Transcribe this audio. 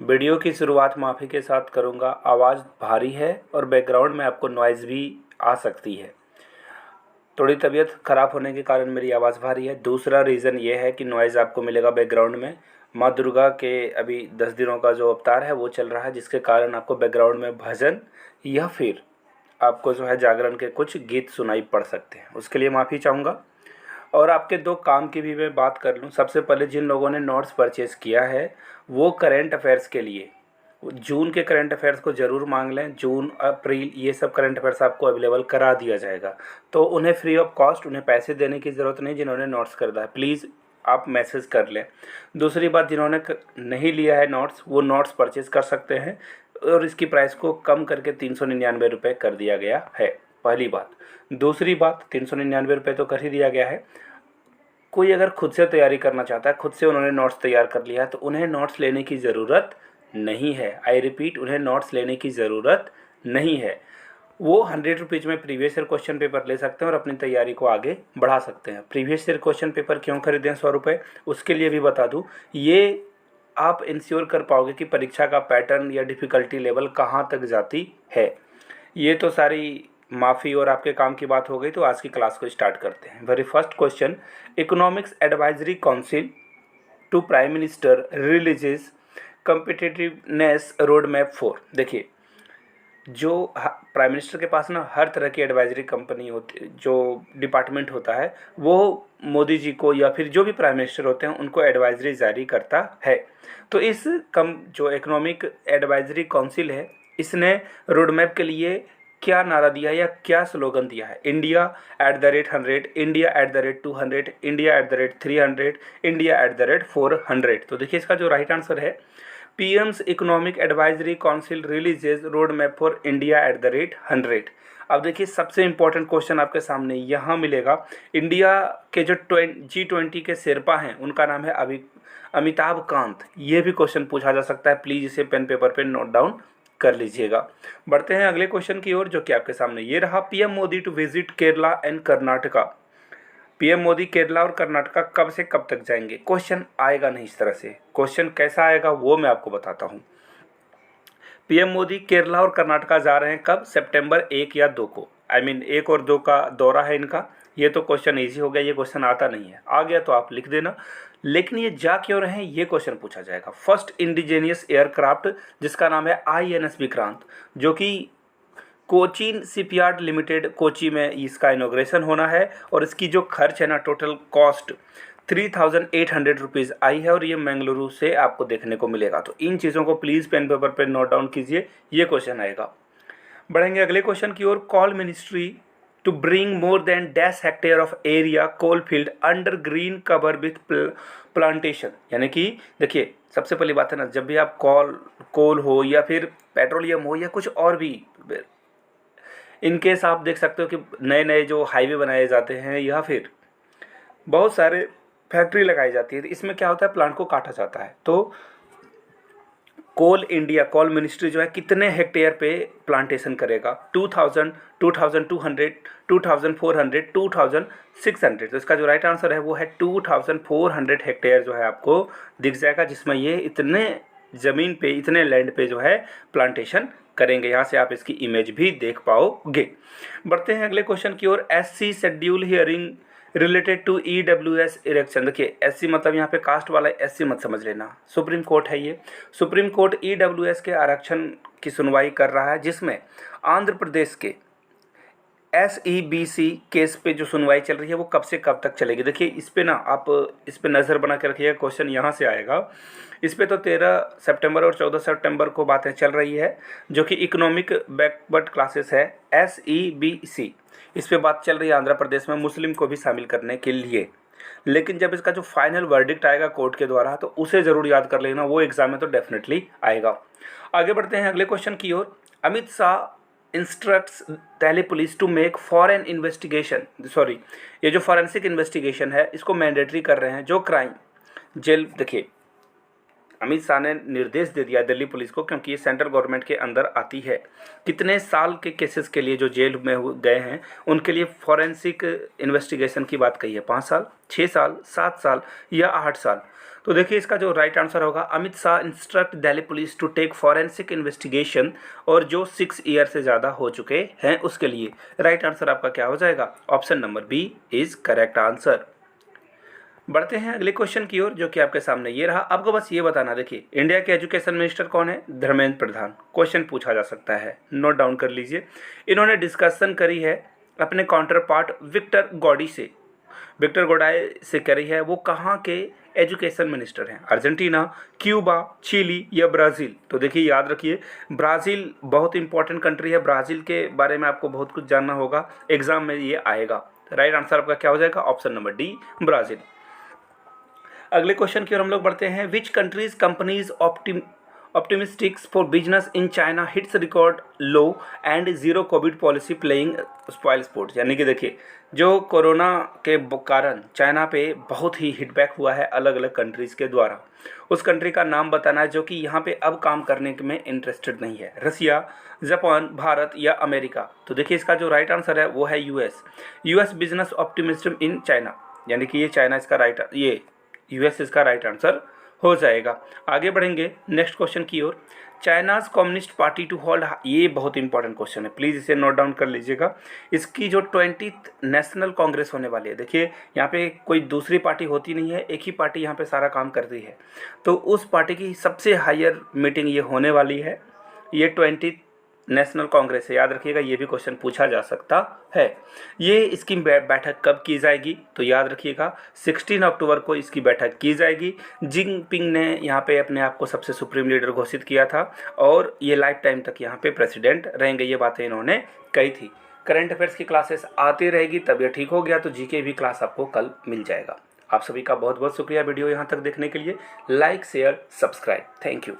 Video की शुरुआत माफ़ी के साथ करूँगा। आवाज़ भारी है और बैकग्राउंड में आपको नॉइज़ भी आ सकती है। थोड़ी तबीयत ख़राब होने के कारण मेरी आवाज़ भारी है। दूसरा रीज़न ये है कि नॉइज़ आपको मिलेगा बैकग्राउंड में। माँ दुर्गा के अभी 10 दिनों का जो अवतार है वो चल रहा है, जिसके कारण आपको बैकग्राउंड में भजन या फिर आपको जो है जागरण के कुछ गीत सुनाई पड़ सकते हैं। उसके लिए माफ़ी चाहूँगा। और आपके दो काम की भी मैं बात कर लूँ। सबसे पहले जिन लोगों ने नोट्स परचेज़ किया है वो करेंट अफेयर्स के लिए जून के करंट अफेयर्स को ज़रूर मांग लें। जून अप्रैल ये सब करंट अफेयर्स आपको अवेलेबल करा दिया जाएगा, तो उन्हें फ्री ऑफ कॉस्ट, उन्हें पैसे देने की ज़रूरत नहीं। जिन्होंने नोट्स खरीदा है प्लीज़ आप मैसेज कर लें। दूसरी बात, जिन्होंने नहीं लिया है नोट्स वो नोट्स परचेज़ कर सकते हैं और इसकी प्राइस को कम करके 399 रुपये कर दिया गया है। पहली बात। दूसरी बात, 399 रुपये तो कर ही दिया गया है। कोई अगर खुद से तैयारी करना चाहता है, खुद से उन्होंने नोट्स तैयार कर लिया है, तो उन्हें नोट्स लेने की ज़रूरत नहीं है। आई रिपीट, उन्हें नोट्स लेने की ज़रूरत नहीं है। वो 100 रुपीज़ में प्रीवियस ईयर क्वेश्चन पेपर ले सकते हैं और अपनी तैयारी को आगे बढ़ा सकते हैं। प्रीवियस ईयर क्वेश्चन पेपर क्यों खरीदें 100 रुपये, उसके लिए भी बता दूँ। ये आप इंश्योर कर पाओगे कि परीक्षा का पैटर्न या डिफ़िकल्टी लेवल कहाँ तक जाती है। ये तो सारी माफ़ी और आपके काम की बात हो गई, तो आज की क्लास को स्टार्ट करते हैं। Very first question, economics advisory council to prime minister releases competitiveness road map 4। देखिए, जो प्राइम मिनिस्टर के पास ना हर तरह की एडवाइजरी कंपनी होती, जो डिपार्टमेंट होता है, वो मोदी जी को या फिर जो भी प्राइम मिनिस्टर होते हैं उनको एडवाइजरी जारी करता है। तो इस जो इकोनॉमिक एडवाइजरी काउंसिल है, इसने रोड मैप के लिए क्या नारा दिया है या क्या स्लोगन दिया है? India @100, India @200, India @300, India @400। तो देखिए इसका जो राइट आंसर है, PM's economic advisory council releases road map for India @100। अब देखिए सबसे इंपॉर्टेंट क्वेश्चन आपके सामने यहाँ मिलेगा। इंडिया के जो G20 के शेरपा हैं उनका नाम है अमिताभ कांत। ये भी क्वेश्चन पूछा जा सकता है, प्लीज़ इसे पेन पेपर पे नोट डाउन कर लीजिएगा। बढ़ते हैं अगले क्वेश्चन की ओर, जो कि आपके सामने ये रहा। PM Modi to visit Kerala and Karnataka. PM Modi Kerala और कर्नाटका कब से कब तक जाएंगे? क्वेश्चन आएगा नहीं इस तरह से। क्वेश्चन कैसा आएगा वो मैं आपको बताता हूँ। पीएम मोदी केरला और कर्नाटका जा रहे हैं कब? सितंबर 1 या 2 को। आई मीन 1 और 2 का दौरा है इनका। ये तो क्वेश्चन इजी हो गया, ये क्वेश्चन आता नहीं है। आ गया तो आप लिख देना, लेकिन ये जा क्यों रहे हैं ये क्वेश्चन पूछा जाएगा। फर्स्ट इंडिजीनियस एयरक्राफ्ट जिसका नाम है INS विक्रांत, जो कि कोचीन शिपयार्ड लिमिटेड कोची में इसका इनॉग्रेशन होना है, और इसकी जो खर्च है ना, टोटल कॉस्ट 3800 रुपीज़ आई है, और ये मंगलुरु से आपको देखने को मिलेगा। तो इन चीज़ों को प्लीज़ पेन पेपर पर नोट डाउन कीजिए, ये क्वेश्चन आएगा। बढ़ेंगे अगले क्वेश्चन की ओर। Coal ministry to bring more than dash hectare of area coal field under green cover with plantation. यानी कि देखिए, सबसे पहली बात है ना, जब भी आप कोल हो या फिर पेट्रोलियम हो या कुछ और भी, इनकेस आप देख सकते हो कि नए नए जो हाईवे बनाए जाते हैं या फिर बहुत सारे फैक्ट्री लगाई जाती है, तो इसमें क्या होता है, प्लांट को काटा जाता है। तो कोल मिनिस्ट्री जो है कितने हेक्टेयर पे प्लांटेशन करेगा? 2000, 2200, 2400, 2600। तो इसका जो राइट आंसर है वो है 2400 हेक्टेयर जो है आपको दिख जाएगा, जिसमें ये इतने ज़मीन पे, इतने लैंड पे जो है प्लांटेशन करेंगे। यहाँ से आप इसकी इमेज भी देख पाओगे। बढ़ते हैं अगले क्वेश्चन की ओर। SC schedule hearing related to EWS election. देखिए SC मतलब यहाँ पे कास्ट वाला SC मत समझ लेना, सुप्रीम कोर्ट है ये। सुप्रीम कोर्ट EWS के आरक्षण की सुनवाई कर रहा है, जिसमें आंध्र प्रदेश के SEBC केस पे जो सुनवाई चल रही है वो कब से कब तक चलेगी। देखिए इस पे ना आप इस पे नज़र बना के रखिएगा, क्वेश्चन यहाँ से आएगा। इस पे तो 13 सितंबर और 14 सितंबर को बातें चल रही है, जो कि इकोनॉमिक बैकवर्ड क्लासेस है SEBC। इस पे बात चल रही है आंध्र प्रदेश में मुस्लिम को भी शामिल करने के लिए। लेकिन जब इसका जो फाइनल वर्डिक्ट आएगा कोर्ट के द्वारा, तो उसे ज़रूर याद कर लेना, वो एग्जाम में तो डेफिनेटली आएगा। आगे बढ़ते हैं अगले क्वेश्चन की ओर। Amit Shah instructs Delhi police to make foreign investigation, sorry, ये जो फॉरेंसिक इन्वेस्टिगेशन है इसको मैंडेटरी कर रहे हैं। जो क्राइम जेल, देखिए अमित शाह ने निर्देश दे दिया दिल्ली पुलिस को, क्योंकि ये सेंट्रल गवर्नमेंट के अंदर आती है। कितने साल के केसेस के लिए जो जेल में गए हैं उनके लिए फॉरेंसिक इन्वेस्टिगेशन की बात कही है? 5 साल, 6 साल, 7 साल या 8 साल? तो देखिए इसका जो राइट आंसर होगा, Amit Shah instruct Delhi police to take forensic investigation, और जो 6 ईयर से ज़्यादा हो चुके हैं उसके लिए। राइट आंसर आपका क्या हो जाएगा? Option number B is correct answer. बढ़ते हैं अगले क्वेश्चन की ओर, जो कि आपके सामने ये रहा। आपको बस ये बताना, देखिए इंडिया के एजुकेशन मिनिस्टर कौन है? धर्मेंद्र प्रधान। क्वेश्चन पूछा जा सकता है, नोट डाउन कर लीजिए। इन्होंने डिस्कशन करी है अपने काउंटर पार्ट विक्टर गोडाई से करी है। वो कहाँ के एजुकेशन मिनिस्टर हैं? अर्जेंटीना, क्यूबा, चिली या ब्राज़ील? तो देखिए याद रखिए, ब्राज़ील बहुत इंपॉर्टेंट कंट्री है। ब्राज़ील के बारे में आपको बहुत कुछ जानना होगा, एग्जाम में ये आएगा। राइट आंसर आपका क्या हो जाएगा? Option number D, Brazil. अगले क्वेश्चन की ओर हम लोग बढ़ते हैं। Which countries companies optimistics for business in China hits record low and zero COVID policy playing spoil sports? यानी कि देखिए, जो कोरोना के कारण चाइना पे बहुत ही हिटबैक हुआ है अलग अलग कंट्रीज़ के द्वारा, उस कंट्री का नाम बताना है जो कि यहाँ पे अब काम करने में इंटरेस्टेड नहीं है। रसिया, जापान, भारत या अमेरिका? तो देखिए इसका जो राइट आंसर है वो है US business optimism in China, यानी कि ये चाइना इसका यूएस इसका राइट आंसर हो जाएगा। आगे बढ़ेंगे नेक्स्ट क्वेश्चन की ओर। China's communist party to hold, ये बहुत इंपॉर्टेंट क्वेश्चन है, प्लीज़ इसे नोट डाउन कर लीजिएगा। इसकी जो 20th नेशनल कांग्रेस होने वाली है, देखिए यहाँ पे कोई दूसरी पार्टी होती नहीं है, एक ही पार्टी यहाँ पे सारा काम करती है। तो उस पार्टी की सबसे हायर मीटिंग ये होने वाली है, ये 20th नेशनल कांग्रेस है, याद रखिएगा। ये भी क्वेश्चन पूछा जा सकता है। ये इसकी बैठक कब की जाएगी? तो याद रखिएगा 16 अक्टूबर को इसकी बैठक की जाएगी। जिनपिंग ने यहाँ पे अपने आप को सबसे सुप्रीम लीडर घोषित किया था और ये लाइफ टाइम तक यहाँ पे प्रेसिडेंट रहेंगे, ये बातें इन्होंने कही थी। करंट अफेयर्स की क्लासेस आती रहेगी, तबीयत ठीक हो गया तो जीके भी क्लास आपको कल मिल जाएगा। आप सभी का बहुत बहुत शुक्रिया वीडियो यहाँ तक देखने के लिए। Like, share, subscribe. Thank you.